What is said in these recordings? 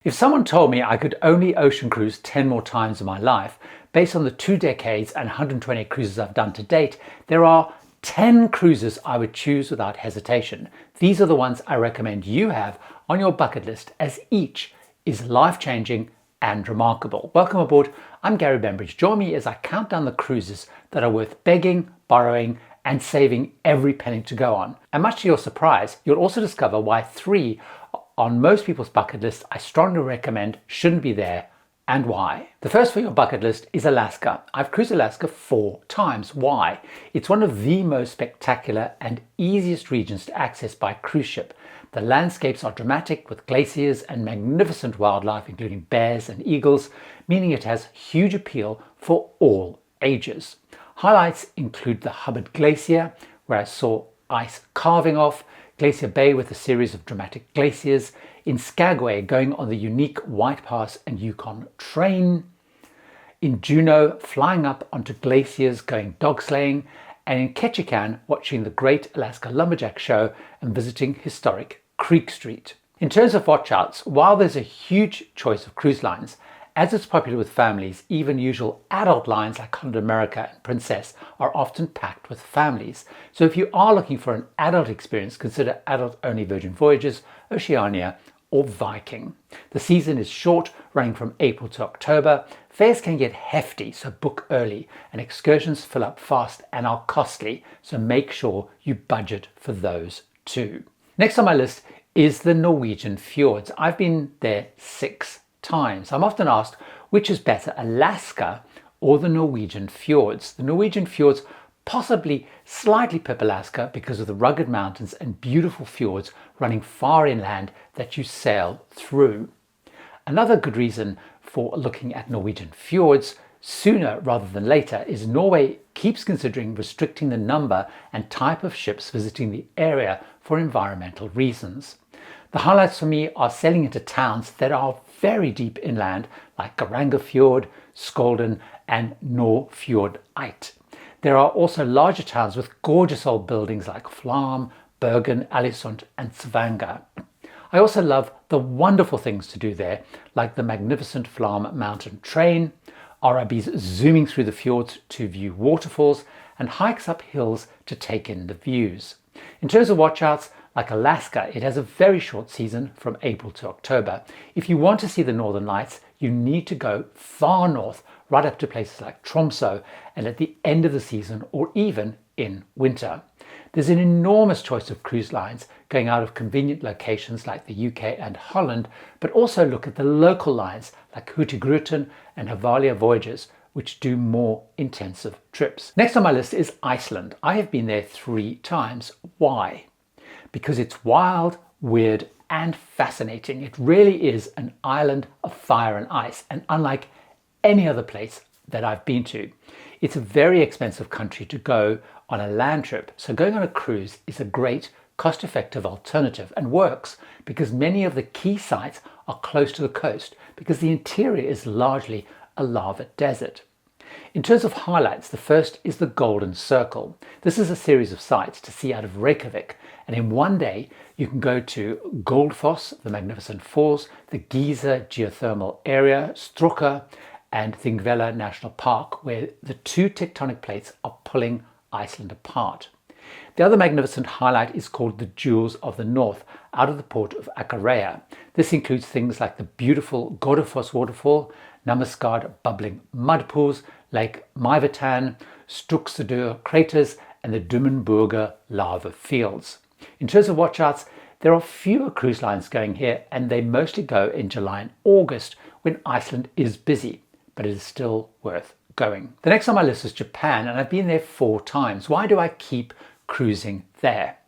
If someone told me I could only ocean cruise 10 more times in my life, based on the 2 decades and 120 cruises I've done to date, there are 10 cruises I would choose without hesitation. These are the ones I recommend you have on your bucket list, as each is life-changing and remarkable. Welcome aboard. I'm Gary Bembridge. Join me as I count down the cruises that are worth begging, borrowing, and saving every penny to go on. And much to your surprise, you'll also discover why 3 on most people's bucket list I strongly recommend shouldn't be there, and why. The first for your bucket list is Alaska. I've cruised Alaska 4 times. Why? It's one of the most spectacular and easiest regions to access by cruise ship. The landscapes are dramatic with glaciers and magnificent wildlife, including bears and eagles, meaning it has huge appeal for all ages. Highlights include the Hubbard Glacier, where I saw ice carving off, Glacier Bay with a series of dramatic glaciers, in Skagway going on the unique White Pass and Yukon train, in Juneau flying up onto glaciers going dog sleighing, and in Ketchikan watching the Great Alaska Lumberjack Show and visiting historic Creek Street. In terms of watch-outs, while there's a huge choice of cruise lines, as it's popular with families, even usual adult lines like Continental America and Princess are often packed with families. So if you are looking for an adult experience, consider adult-only Virgin Voyages, Oceania, or Viking. The season is short, running from April to October. Fares can get hefty, so book early, and excursions fill up fast and are costly, so make sure you budget for those too. Next on my list is the Norwegian fjords. I've been there 6 times. I'm often asked which is better, Alaska or the Norwegian fjords. The Norwegian fjords possibly slightly pip Alaska because of the rugged mountains and beautiful fjords running far inland that you sail through. Another good reason for looking at Norwegian fjords sooner rather than later is Norway keeps considering restricting the number and type of ships visiting the area for environmental reasons. The highlights for me are sailing into towns that are very deep inland, like Garangerfjord, Skolden, and Nordfjordeid. There are also larger towns with gorgeous old buildings like Flam, Bergen, Alisund, and Stavanger. I also love the wonderful things to do there, like the magnificent Flam mountain train, RIBs zooming through the fjords to view waterfalls, and hikes up hills to take in the views. In terms of watch-outs, like Alaska, it has a very short season from April to October. If you want to see the Northern Lights, you need to go far north, right up to places like Tromsø, and at the end of the season or even in winter. There's an enormous choice of cruise lines going out of convenient locations like the UK and Holland, but also look at the local lines like Hurtigruten and Havalia Voyages, which do more intensive trips. Next on my list is Iceland. I have been there 3 times. Why? Because it's wild, weird, and fascinating. It really is an island of fire and ice, and unlike any other place that I've been to. It's a very expensive country to go on a land trip, so going on a cruise is a great, cost-effective alternative, and works because many of the key sites are close to the coast, because the interior is largely a lava desert. In terms of highlights, the first is the Golden Circle. This is a series of sites to see out of Reykjavik, and in one day you can go to Goldfoss, the magnificent falls, the Giza geothermal area, Strokka, and Thingvellir National Park, where the 2 tectonic plates are pulling Iceland apart. The other magnificent highlight is called the Jewels of the North, out of the port of Akureyri. This includes things like the beautiful Godafoss waterfall, Namaskard bubbling mud pools, Lake Mævatan, Struksadur craters, and the Dummenburger lava fields. In terms of watch-outs, there are fewer cruise lines going here, and they mostly go in July and August when Iceland is busy, but it is still worth going. The next on my list is Japan, and I've been there 4 times. Why do I keep cruising there?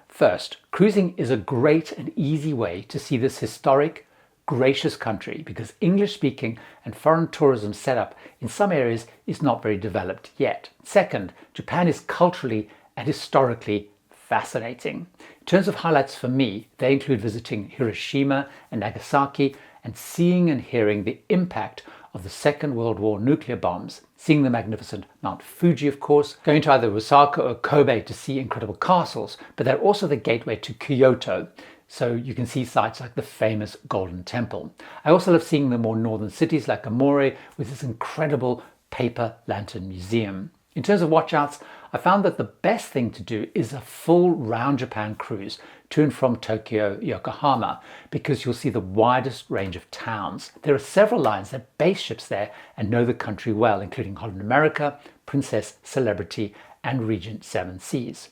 First, cruising is a great and easy way to see this historic, gracious country because English-speaking and foreign tourism setup in some areas is not very developed yet. Second, Japan is culturally and historically fascinating. In terms of highlights for me, they include visiting Hiroshima and Nagasaki and seeing and hearing the impact of the Second World War nuclear bombs, seeing the magnificent Mount Fuji, of course, going to either Osaka or Kobe to see incredible castles, but they're also the gateway to Kyoto, so you can see sites like the famous Golden Temple. I also love seeing the more northern cities like Amore with this incredible paper lantern museum. In terms of watchouts, I found that the best thing to do is a full round Japan cruise to and from Tokyo, Yokohama, because you'll see the widest range of towns. There are several lines that base ships there and know the country well, including Holland America, Princess, Celebrity, and Regent Seven Seas.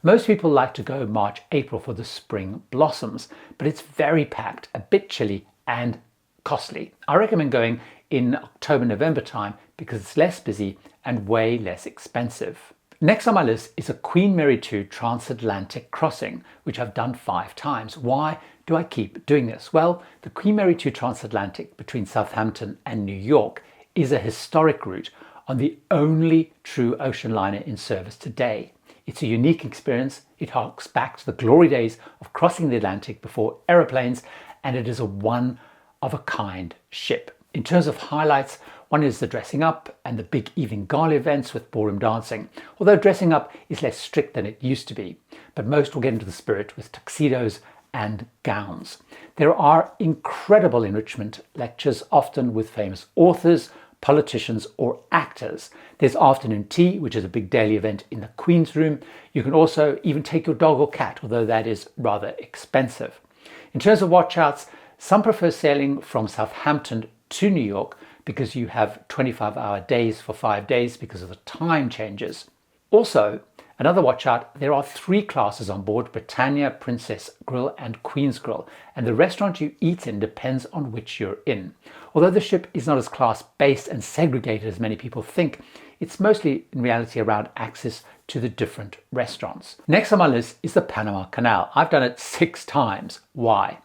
Most people like to go March, April for the spring blossoms, but it's very packed, a bit chilly and costly. I recommend going in October, November time because it's less busy and way less expensive. Next on my list is a Queen Mary II transatlantic crossing, which I've done 5 times. Why do I keep doing this? Well, the Queen Mary II transatlantic between Southampton and New York is a historic route on the only true ocean liner in service today. It's a unique experience. It harks back to the glory days of crossing the Atlantic before aeroplanes, and it is a one-of-a-kind ship. In terms of highlights, one is the dressing up and the big evening gala events with ballroom dancing, although dressing up is less strict than it used to be, but most will get into the spirit with tuxedos and gowns. There are incredible enrichment lectures, often with famous authors, politicians or actors. There's afternoon tea, which is a big daily event in the Queen's Room. You can also even take your dog or cat, although that is rather expensive. In terms of watchouts, some prefer sailing from Southampton to New York because you have 25-hour days for 5 days because of the time changes. Also, another watch out, there are 3 classes on board: Britannia, Princess Grill and Queen's Grill, and the restaurant you eat in depends on which you're in. Although the ship is not as class-based and segregated as many people think, it's mostly in reality around access to the different restaurants. Next on my list is the Panama Canal. I've done it 6 times. Why?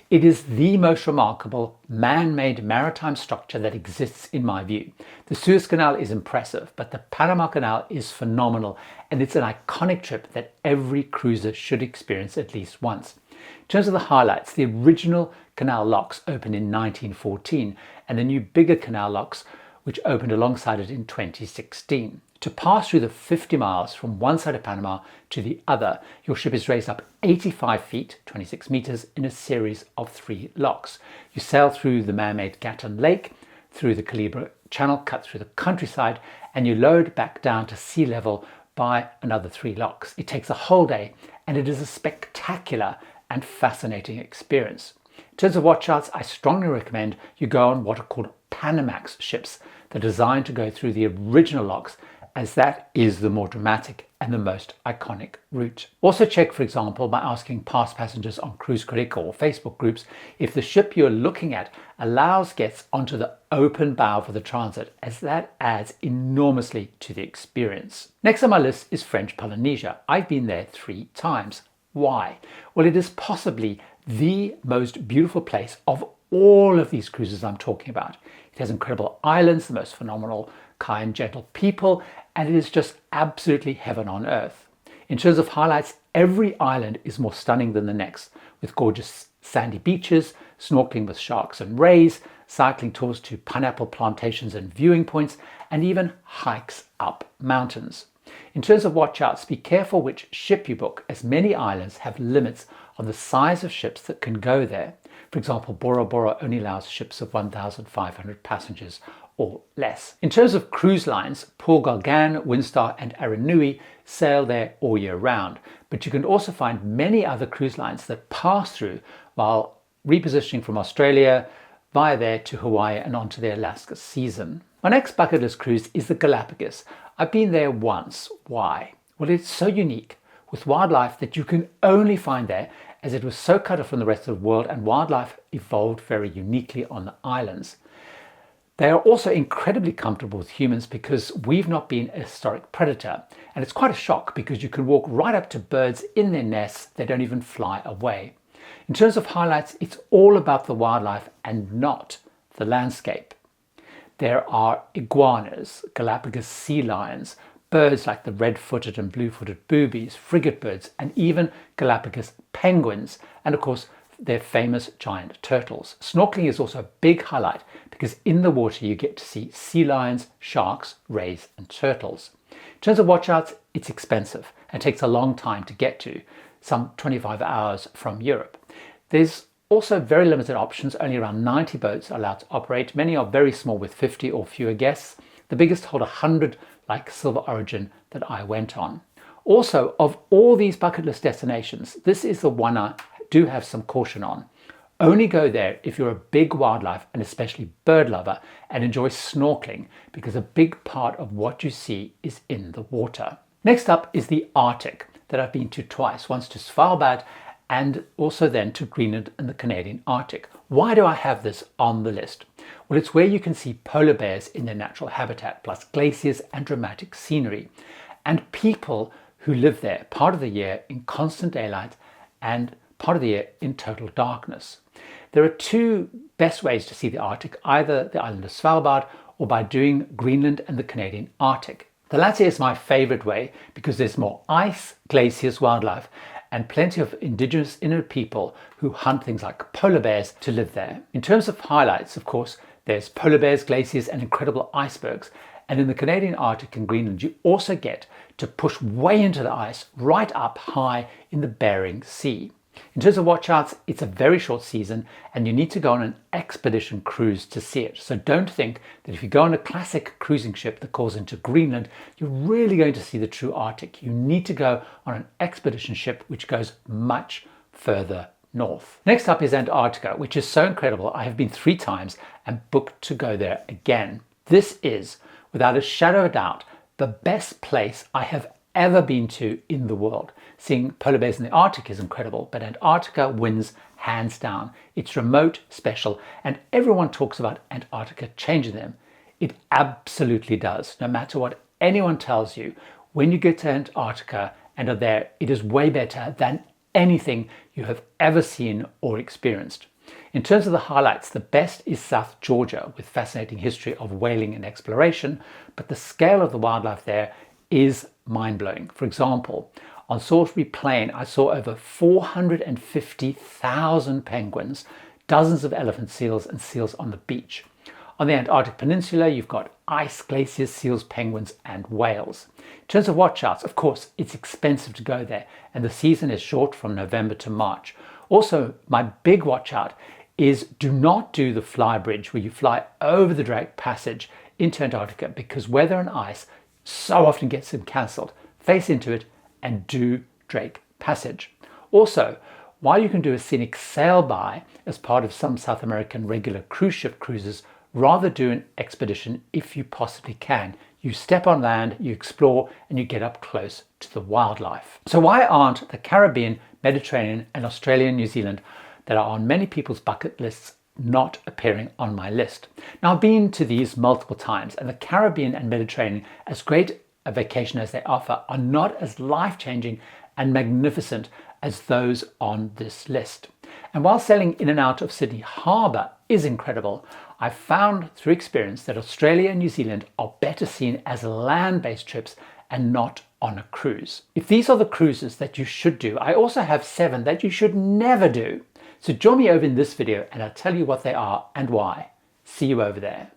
It is the most remarkable man-made maritime structure that exists in my view. The Suez Canal is impressive, but the Panama Canal is phenomenal, and it's an iconic trip that every cruiser should experience at least once. In terms of the highlights, the original canal locks opened in 1914, and the new bigger canal locks which opened alongside it in 2016. To pass through the 50 miles from one side of Panama to the other, your ship is raised up 85 feet, 26 meters, in a series of 3 locks. You sail through the man-made Gatun Lake, through the Calibra Channel, cut through the countryside, and you load back down to sea level by another 3 locks. It takes a whole day, and it is a spectacular and fascinating experience. In terms of watchouts, I strongly recommend you go on what are called Panamax ships. They're designed to go through the original locks, as that is the more dramatic and the most iconic route. Also check, for example, by asking past passengers on Cruise Critic or Facebook groups if the ship you're looking at allows guests onto the open bow for the transit, as that adds enormously to the experience. Next on my list is French Polynesia. I've been there 3 times. Why? Well, it is possibly the most beautiful place of all of these cruises I'm talking about. It has incredible islands, the most phenomenal, kind, gentle people, and it is just absolutely heaven on earth. In terms of highlights, every island is more stunning than the next, with gorgeous sandy beaches, snorkeling with sharks and rays, cycling tours to pineapple plantations and viewing points, and even hikes up mountains. In terms of watchouts, be careful which ship you book, as many islands have limits on the size of ships that can go there. For example, Bora Bora only allows ships of 1,500 passengers or less. In terms of cruise lines, Paul Gauguin, Windstar and Aranui sail there all year round, but you can also find many other cruise lines that pass through while repositioning from Australia via there to Hawaii and onto the Alaska season. My next bucket list cruise is the Galapagos. I've been there once. Why? Well, it's so unique, with wildlife that you can only find there, as it was so cut off from the rest of the world and wildlife evolved very uniquely on the islands. They are also incredibly comfortable with humans because we've not been a historic predator, and it's quite a shock because you can walk right up to birds in their nests. They don't even fly away. In terms of highlights, it's all about the wildlife and not the landscape. There are iguanas, Galapagos sea lions, birds like the red-footed and blue-footed boobies, frigate birds, and even Galapagos penguins, and of course their famous giant turtles. Snorkeling is also a big highlight because in the water you get to see sea lions, sharks, rays and turtles. In terms of watchouts, it's expensive and takes a long time to get to, some 25 hours from Europe. There's also very limited options. Only around 90 boats are allowed to operate. Many are very small with 50 or fewer guests. The biggest hold 100 like Silver Origin that I went on. Also, of all these bucket list destinations, this is the one I do have some caution on. Only go there if you're a big wildlife and especially bird lover and enjoy snorkeling, because a big part of what you see is in the water. Next up is the Arctic that I've been to twice, once to Svalbard and also then to Greenland and the Canadian Arctic. Why do I have this on the list? Well, it's where you can see polar bears in their natural habitat, plus glaciers and dramatic scenery, and people who live there part of the year in constant daylight and part of the year in total darkness. There are two best ways to see the Arctic, either the island of Svalbard or by doing Greenland and the Canadian Arctic. The latter is my favorite way because there's more ice, glaciers, wildlife, and plenty of indigenous Inuit people who hunt things like polar bears to live there. In terms of highlights, of course, there's polar bears, glaciers, and incredible icebergs. And in the Canadian Arctic and Greenland, you also get to push way into the ice right up high in the Bering Sea. In terms of watch outs, it's a very short season and you need to go on an expedition cruise to see it. So don't think that if you go on a classic cruising ship that calls into Greenland, you're really going to see the true Arctic. You need to go on an expedition ship which goes much further north. Next up is Antarctica, which is so incredible. I have been 3 times and booked to go there again. This is, without a shadow of a doubt, the best place I have ever been to in the world. Seeing polar bears in the Arctic is incredible, but Antarctica wins hands down. It's remote, special, and everyone talks about Antarctica changing them. It absolutely does. No matter what anyone tells you, when you get to Antarctica and are there, it is way better than anything you have ever seen or experienced. In terms of the highlights, the best is South Georgia, with fascinating history of whaling and exploration, but the scale of the wildlife there is mind-blowing. For example, on Salisbury Plain, I saw over 450,000 penguins, dozens of elephant seals and seals on the beach. On the Antarctic Peninsula, you've got ice, glaciers, seals, penguins, and whales. In terms of watch outs, of course, it's expensive to go there, and the season is short from November to March. Also, my big watch out is do not do the fly bridge where you fly over the Drake Passage into Antarctica, because weather and ice so often gets them cancelled. Face into it and do Drake Passage. Also, while you can do a scenic sail by as part of some South American regular cruise ship cruises, rather do an expedition if you possibly can. You step on land, you explore, and you get up close to the wildlife. So why aren't the Caribbean, Mediterranean, and Australia and New Zealand that are on many people's bucket lists not appearing on my list? Now, I've been to these multiple times, and the Caribbean and Mediterranean, as great a vacation as they offer, are not as life-changing and magnificent as those on this list. And while sailing in and out of Sydney Harbour is incredible, I've found through experience that Australia and New Zealand are better seen as land-based trips and not on a cruise. If these are the cruises that you should do, I also have 7 that you should never do. So join me over in this video and I'll tell you what they are and why. See you over there.